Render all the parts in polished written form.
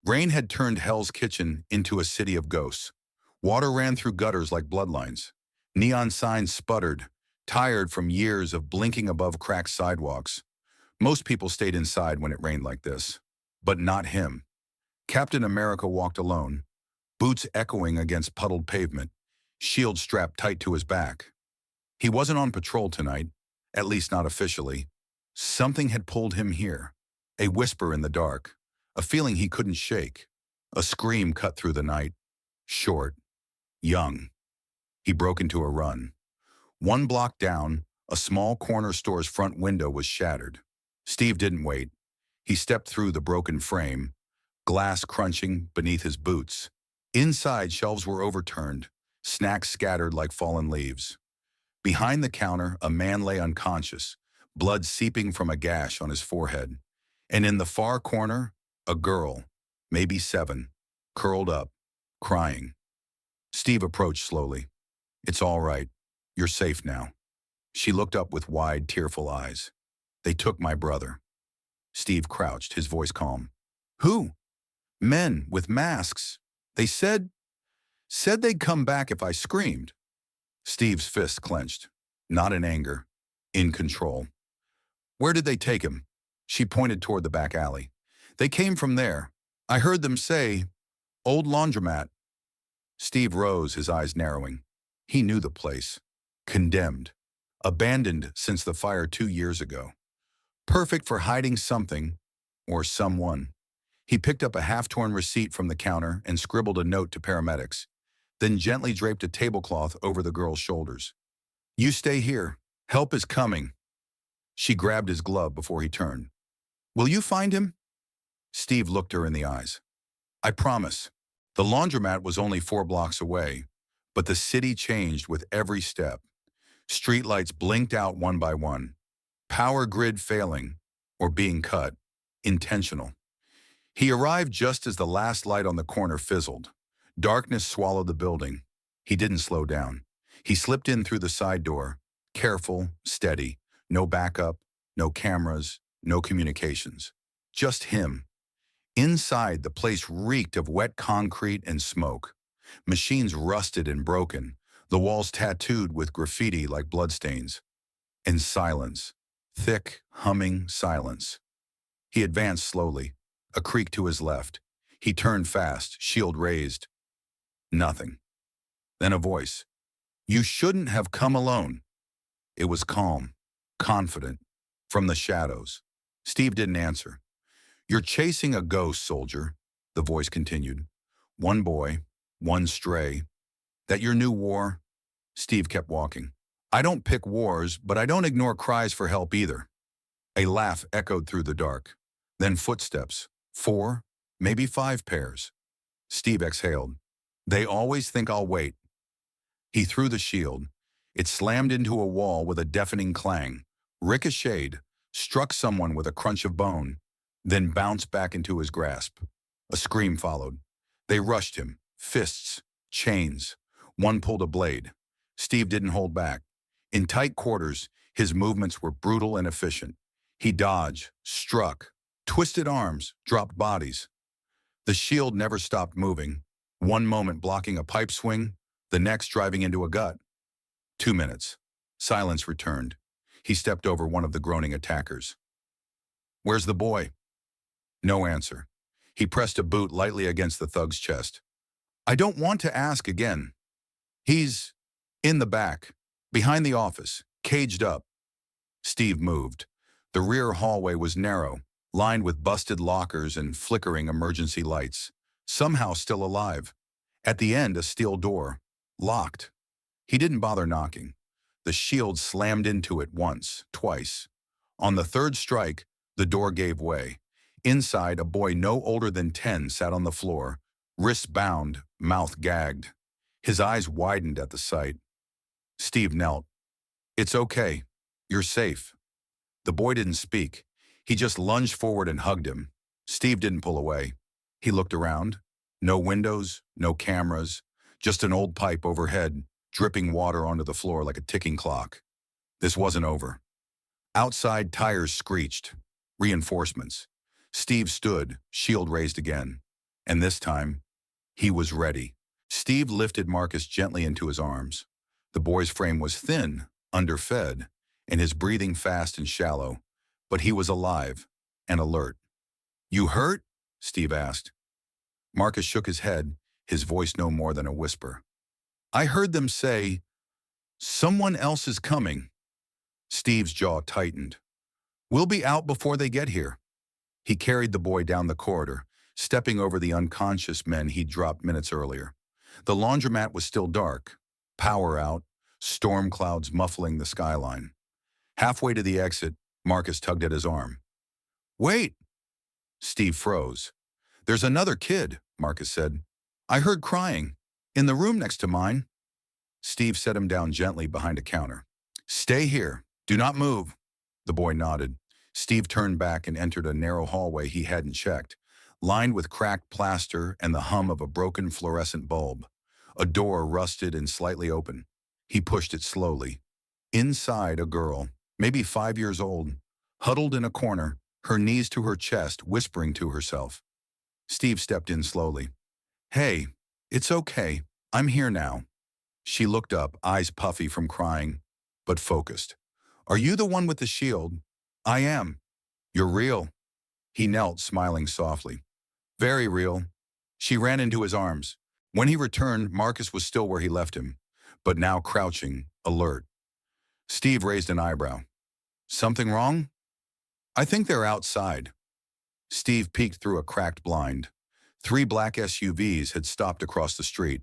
Rain had turned Hell's Kitchen into a city of ghosts. Water ran through gutters like bloodlines. Neon signs sputtered, tired from years of blinking above cracked sidewalks. Most people stayed inside when it rained like this. But not him. Captain America walked alone, boots echoing against puddled pavement, shield strapped tight to his back. He wasn't on patrol tonight, at least not officially. Something had pulled him here. A whisper in the dark, a feeling he couldn't shake. A scream cut through the night. Short, young. He broke into a run. One block down, a small corner store's front window was shattered. Steve didn't wait. He stepped through the broken frame, glass crunching beneath his boots. Inside, shelves were overturned, snacks scattered like fallen leaves. Behind the counter, a man lay unconscious, blood seeping from a gash on his forehead. And in the far corner, a girl, maybe 7, curled up, crying. Steve approached slowly. "It's all right. You're safe now." She looked up with wide, tearful eyes. "They took my brother." Steve crouched, his voice calm. "Who?" "Men with masks. They said they'd come back if I screamed." Steve's fist clenched, not in anger, in control. "Where did they take him?" She pointed toward the back alley. "They came from there. I heard them say, 'Old laundromat.'" Steve rose, his eyes narrowing. He knew the place. Condemned. Abandoned since the fire 2 years ago. Perfect for hiding something, or someone. He picked up a half-torn receipt from the counter and scribbled a note to paramedics, then gently draped a tablecloth over the girl's shoulders. "You stay here. Help is coming." She grabbed his glove before he turned. "Will you find him?" Steve looked her in the eyes. "I promise." The laundromat was only 4 blocks away, but the city changed with every step. Streetlights blinked out one by one. Power grid failing, or being cut, intentional. He arrived just as the last light on the corner fizzled. Darkness swallowed the building. He didn't slow down. He slipped in through the side door, careful, steady, no backup, no cameras, no communications. Just him. Inside, the place reeked of wet concrete and smoke. Machines rusted and broken, the walls tattooed with graffiti like bloodstains. And silence. Thick, humming silence. He advanced slowly, a creak to his left. He turned fast, shield raised. Nothing. Then a voice. "You shouldn't have come alone." It was calm, confident, from the shadows. Steve didn't answer. "You're chasing a ghost, soldier," the voice continued. "One boy, one stray. That your new war?" Steve kept walking. "I don't pick wars, but I don't ignore cries for help either." A laugh echoed through the dark. Then footsteps. 4, maybe 5 pairs. Steve exhaled. "They always think I'll wait." He threw the shield. It slammed into a wall with a deafening clang, ricocheted, struck someone with a crunch of bone, then bounced back into his grasp. A scream followed. They rushed him, fists, chains. One pulled a blade. Steve didn't hold back. In tight quarters, his movements were brutal and efficient. He dodged, struck, twisted arms, dropped bodies. The shield never stopped moving, one moment blocking a pipe swing, the next driving into a gut. 2 minutes. Silence returned. He stepped over one of the groaning attackers. "Where's the boy?" No answer. He pressed a boot lightly against the thug's chest. "I don't want to ask again." "He's in the back, behind the office, caged up." Steve moved. The rear hallway was narrow, lined with busted lockers and flickering emergency lights. Somehow still alive. At the end, a steel door. Locked. He didn't bother knocking. The shield slammed into it once, twice. On the third strike, the door gave way. Inside, a boy no older than 10 sat on the floor, wrists bound, mouth gagged. His eyes widened at the sight. Steve knelt. "It's okay. You're safe." The boy didn't speak. He just lunged forward and hugged him. Steve didn't pull away. He looked around. No windows, no cameras, just an old pipe overhead, dripping water onto the floor like a ticking clock. This wasn't over. Outside, tires screeched. Reinforcements. Steve stood, shield raised again. And this time, he was ready. Steve lifted Marcus gently into his arms. The boy's frame was thin, underfed, and his breathing fast and shallow, but he was alive and alert. "You hurt?" Steve asked. Marcus shook his head, his voice no more than a whisper. "I heard them say, 'Someone else is coming.'" Steve's jaw tightened. "We'll be out before they get here." He carried the boy down the corridor, stepping over the unconscious men he'd dropped minutes earlier. The laundromat was still dark, power out, storm clouds muffling the skyline. Halfway to the exit, Marcus tugged at his arm. "Wait!" Steve froze. "There's another kid," Marcus said. "I heard crying. In the room next to mine." Steve set him down gently behind a counter. "Stay here. Do not move." The boy nodded. Steve turned back and entered a narrow hallway he hadn't checked, lined with cracked plaster and the hum of a broken fluorescent bulb. A door rusted and slightly open. He pushed it slowly. Inside, a girl, maybe 5 years old, huddled in a corner, her knees to her chest, whispering to herself. Steve stepped in slowly. "Hey, it's okay. I'm here now." She looked up, eyes puffy from crying, but focused. "Are you the one with the shield?" "I am." "You're real." He knelt, smiling softly. "Very real." She ran into his arms. When he returned, Marcus was still where he left him, but now crouching, alert. Steve raised an eyebrow. "Something wrong?" "I think they're outside." Steve peeked through a cracked blind. 3 black SUVs had stopped across the street.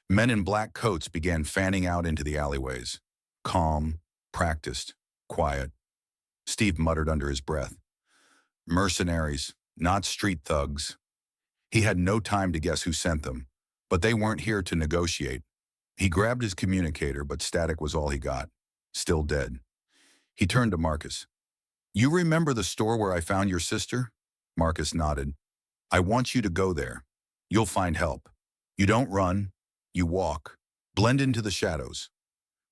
Men in black coats began fanning out into the alleyways. Calm, practiced, quiet. Steve muttered under his breath. "Mercenaries, not street thugs." He had no time to guess who sent them, but they weren't here to negotiate. He grabbed his communicator, but static was all he got. Still dead. He turned to Marcus. "You remember the store where I found your sister?" Marcus nodded. "I want you to go there. You'll find help. You don't run. You walk. Blend into the shadows."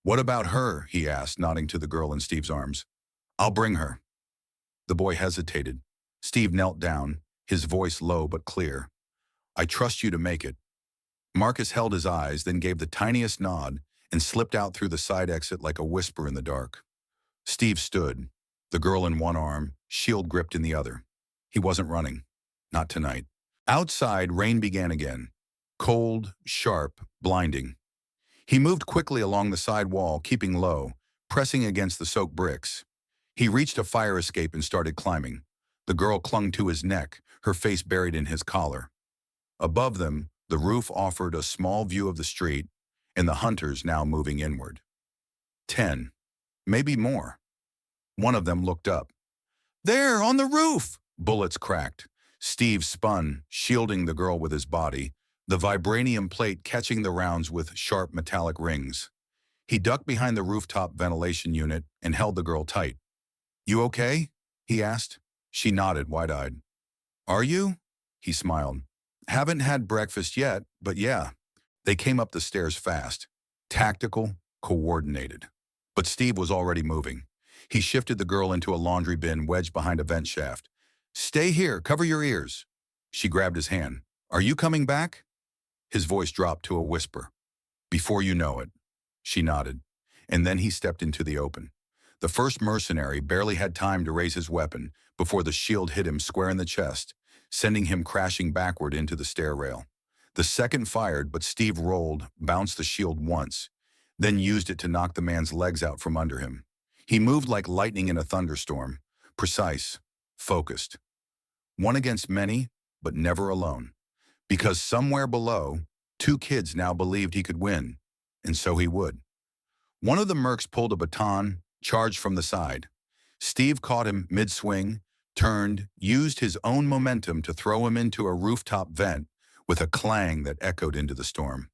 "What about her?" he asked, nodding to the girl in Steve's arms. "I'll bring her." The boy hesitated. Steve knelt down, his voice low but clear. "I trust you to make it." Marcus held his eyes, then gave the tiniest nod and slipped out through the side exit like a whisper in the dark. Steve stood, the girl in one arm, shield gripped in the other. He wasn't running. Not tonight. Outside, rain began again. Cold, sharp, blinding. He moved quickly along the side wall, keeping low, pressing against the soaked bricks. He reached a fire escape and started climbing. The girl clung to his neck, her face buried in his collar. Above them, the roof offered a small view of the street, and the hunters now moving inward. 10, maybe more. One of them looked up. "There, on the roof!" Bullets cracked. Steve spun, shielding the girl with his body, the vibranium plate catching the rounds with sharp metallic rings. He ducked behind the rooftop ventilation unit and held the girl tight. "You okay?" he asked. She nodded, wide-eyed. "Are you?" He smiled. "Haven't had breakfast yet, but yeah." They came up the stairs fast, tactical, coordinated. But Steve was already moving. He shifted the girl into a laundry bin wedged behind a vent shaft. "Stay here, cover your ears." She grabbed his hand. "Are you coming back?" His voice dropped to a whisper. "Before you know it." She nodded. And then he stepped into the open. The first mercenary barely had time to raise his weapon before the shield hit him square in the chest, sending him crashing backward into the stair rail. The second fired, but Steve rolled, bounced the shield once, then used it to knock the man's legs out from under him. He moved like lightning in a thunderstorm, precise, focused. One against many, but never alone. Because somewhere below, 2 kids now believed he could win, and so he would. One of the mercs pulled a baton, charged from the side. Steve caught him mid-swing, turned, used his own momentum to throw him into a rooftop vent with a clang that echoed into the storm.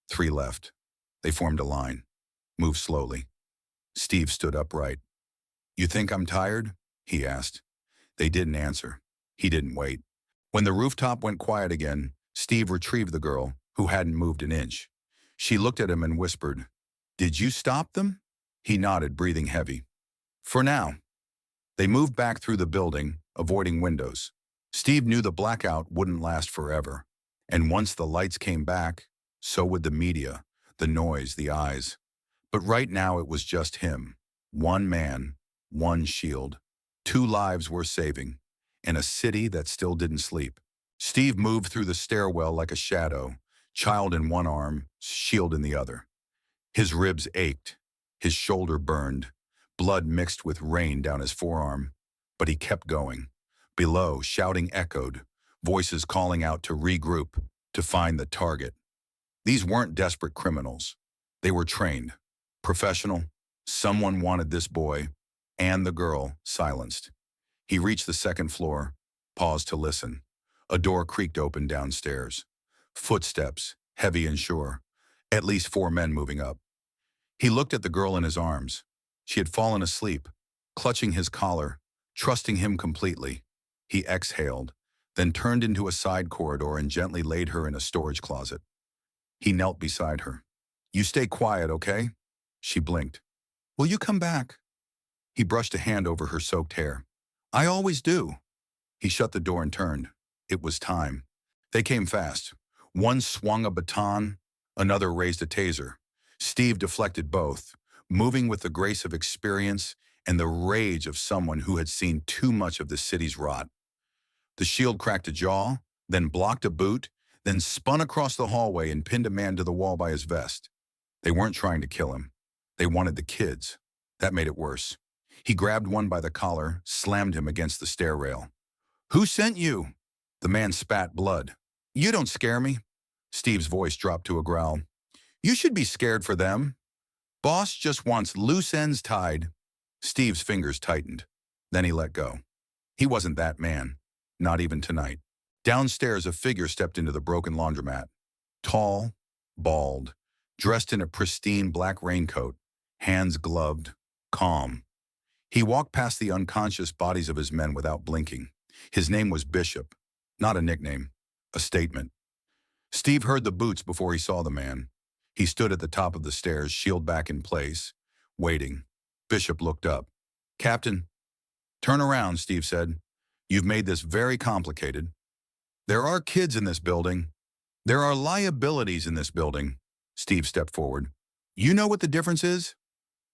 3 left. They formed a line, moved slowly. Steve stood upright. "You think I'm tired?" he asked. They didn't answer. He didn't wait. When the rooftop went quiet again, Steve retrieved the girl, who hadn't moved an inch. She looked at him and whispered, "Did you stop them?" He nodded, breathing heavy. "For now." They moved back through the building, avoiding windows. Steve knew the blackout wouldn't last forever. And once the lights came back, so would the media, the noise, the eyes. But right now it was just him. One man, one shield. Two lives worth saving. And a city that still didn't sleep. Steve moved through the stairwell like a shadow, child in one arm, shield in the other. His ribs ached. His shoulder burned. Blood mixed with rain down his forearm. But he kept going. Below, shouting echoed, voices calling out to regroup, to find the target. These weren't desperate criminals. They were trained, professional. Someone wanted this boy and the girl silenced. He reached the second floor, paused to listen. A door creaked open downstairs. Footsteps, heavy and sure. At least 4 men moving up. He looked at the girl in his arms. She had fallen asleep, clutching his collar, trusting him completely. He exhaled, then turned into a side corridor and gently laid her in a storage closet. He knelt beside her. "You stay quiet, okay?" She blinked. "Will you come back?" He brushed a hand over her soaked hair. "I always do." He shut the door and turned. It was time. They came fast. One swung a baton, another raised a taser. Steve deflected both, moving with the grace of experience and the rage of someone who had seen too much of the city's rot. The shield cracked a jaw, then blocked a boot, then spun across the hallway and pinned a man to the wall by his vest. They weren't trying to kill him. They wanted the kids. That made it worse. He grabbed one by the collar, slammed him against the stair rail. "Who sent you?" The man spat blood. "You don't scare me." Steve's voice dropped to a growl. "You should be scared for them. Boss just wants loose ends tied." Steve's fingers tightened. Then he let go. He wasn't that man. Not even tonight. Downstairs, a figure stepped into the broken laundromat. Tall, bald, dressed in a pristine black raincoat, hands gloved, calm. He walked past the unconscious bodies of his men without blinking. His name was Bishop. Not a nickname. A statement. Steve heard the boots before he saw the man. He stood at the top of the stairs, shield back in place, waiting. Bishop looked up. "Captain." "Turn around," Steve said. "You've made this very complicated. There are kids in this building. There are liabilities in this building." Steve stepped forward. "You know what the difference is?"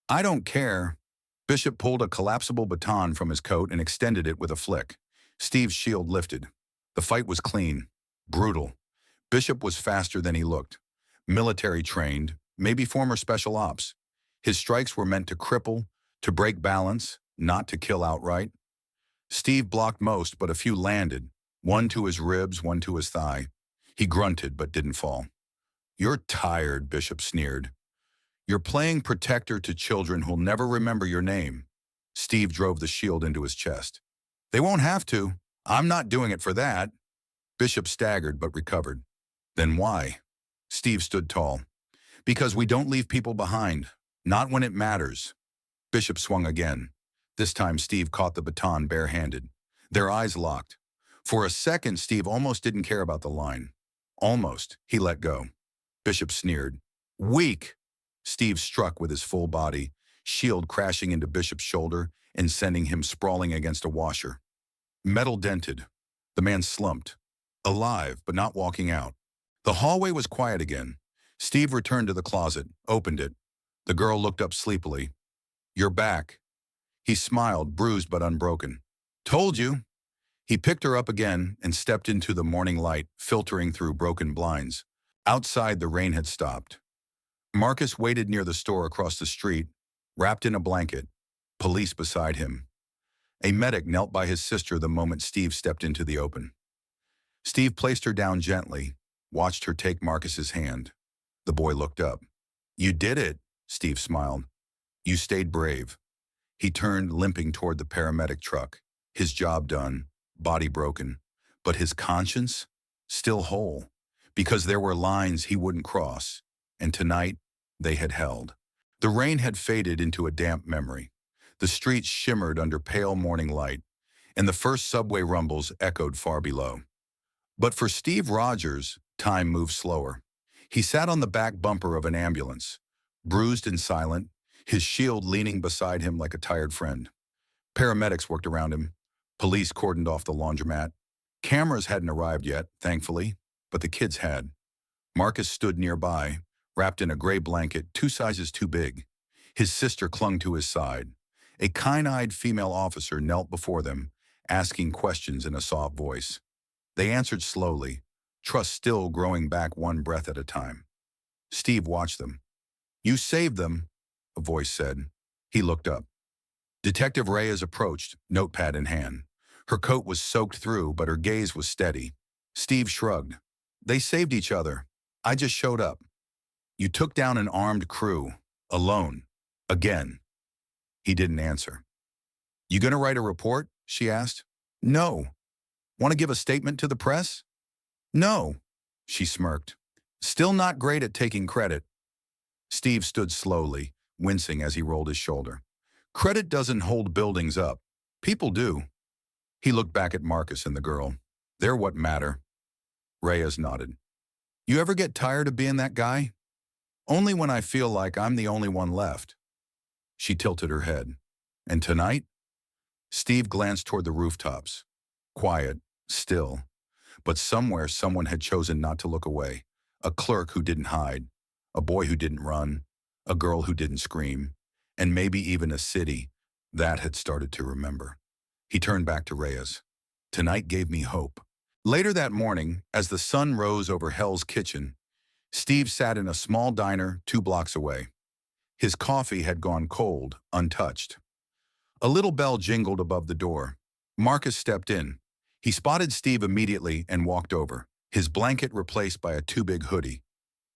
"I don't care." Bishop pulled a collapsible baton from his coat and extended it with a flick. Steve's shield lifted. The fight was clean, brutal. Bishop was faster than he looked. Military trained, maybe former special ops. His strikes were meant to cripple, to break balance, not to kill outright. Steve blocked most, but a few landed, one to his ribs, one to his thigh. He grunted but didn't fall. "You're tired," Bishop sneered. "You're playing protector to children who'll never remember your name." Steve drove the shield into his chest. "They won't have to. I'm not doing it for that." Bishop staggered but recovered. "Then why?" Steve stood tall. "Because we don't leave people behind. Not when it matters." Bishop swung again. This time Steve caught the baton barehanded. Their eyes locked. For a second, Steve almost didn't care about the line. Almost. He let go. Bishop sneered. "Weak." Steve struck with his full body, shield crashing into Bishop's shoulder and sending him sprawling against a washer. Metal dented. The man slumped. Alive, but not walking out. The hallway was quiet again. Steve returned to the closet, opened it. The girl looked up sleepily. "You're back." He smiled, bruised but unbroken. "Told you." He picked her up again and stepped into the morning light, filtering through broken blinds. Outside, the rain had stopped. Marcus waited near the store across the street, wrapped in a blanket, police beside him. A medic knelt by his sister the moment Steve stepped into the open. Steve placed her down gently, watched her take Marcus's hand. The boy looked up. "You did it," Steve smiled. "You stayed brave." He turned, limping toward the paramedic truck. His job done, body broken, but his conscience still whole, because there were lines he wouldn't cross, and tonight they had held. The rain had faded into a damp memory. The streets shimmered under pale morning light, and the first subway rumbles echoed far below. But for Steve Rogers, time moved slower. He sat on the back bumper of an ambulance, bruised and silent, his shield leaning beside him like a tired friend. Paramedics worked around him. Police cordoned off the laundromat. Cameras hadn't arrived yet, thankfully. but the kids had. Marcus stood nearby, wrapped in a gray blanket 2 sizes too big. His sister clung to his side. A keen-eyed female officer knelt before them, asking questions in a soft voice. They answered slowly, trust still growing back one breath at a time. Steve watched them. You saved them, a voice said. He looked up. Detective Reyes approached, notepad in hand. Her coat was soaked through, but her gaze was steady. Steve shrugged. They saved each other. I just showed up. You took down an armed crew. Alone. Again. He didn't answer. You gonna write a report? She asked. No. Want to give a statement to the press? No. She smirked. Still not great at taking credit. Steve stood slowly, wincing as he rolled his shoulder. Credit doesn't hold buildings up. People do. He looked back at Marcus and the girl. They're what matter. Reyes nodded. You ever get tired of being that guy? Only when I feel like I'm the only one left. She tilted her head. And tonight? Steve glanced toward the rooftops. Quiet, still. But somewhere someone had chosen not to look away. A clerk who didn't hide. A boy who didn't run. A girl who didn't scream. And maybe even a city that had started to remember. He turned back to Reyes. Tonight gave me hope. Later that morning, as the sun rose over Hell's Kitchen, Steve sat in a small diner 2 blocks away. His coffee had gone cold, untouched. A little bell jingled above the door. Marcus stepped in. He spotted Steve immediately and walked over, his blanket replaced by a too big hoodie.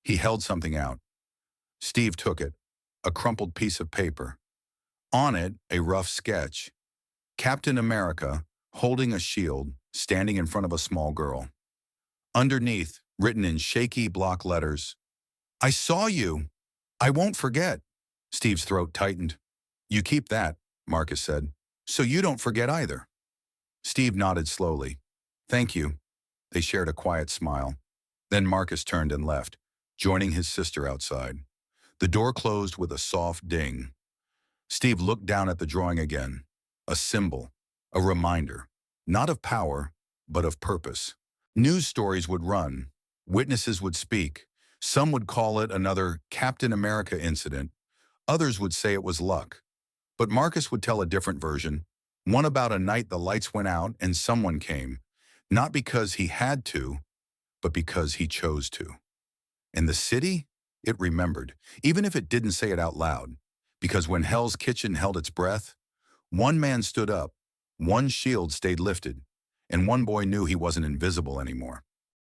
He held something out. Steve took it, a crumpled piece of paper. On it, a rough sketch. Captain America, holding a shield, standing in front of a small girl. Underneath, written in shaky block letters, I saw you. I won't forget. Steve's throat tightened. You keep that, Marcus said, so you don't forget either. Steve nodded slowly. Thank you. They shared a quiet smile. Then Marcus turned and left, joining his sister outside. The door closed with a soft ding. Steve looked down at the drawing again. A symbol, a reminder, not of power, but of purpose. News stories would run. Witnesses would speak. Some would call it another Captain America incident. Others would say it was luck. But Marcus would tell a different version, one about a night the lights went out and someone came, not because he had to, but because he chose to. And the city? It remembered, even if it didn't say it out loud, because when Hell's Kitchen held its breath, one man stood up, one shield stayed lifted, and one boy knew he wasn't invisible anymore.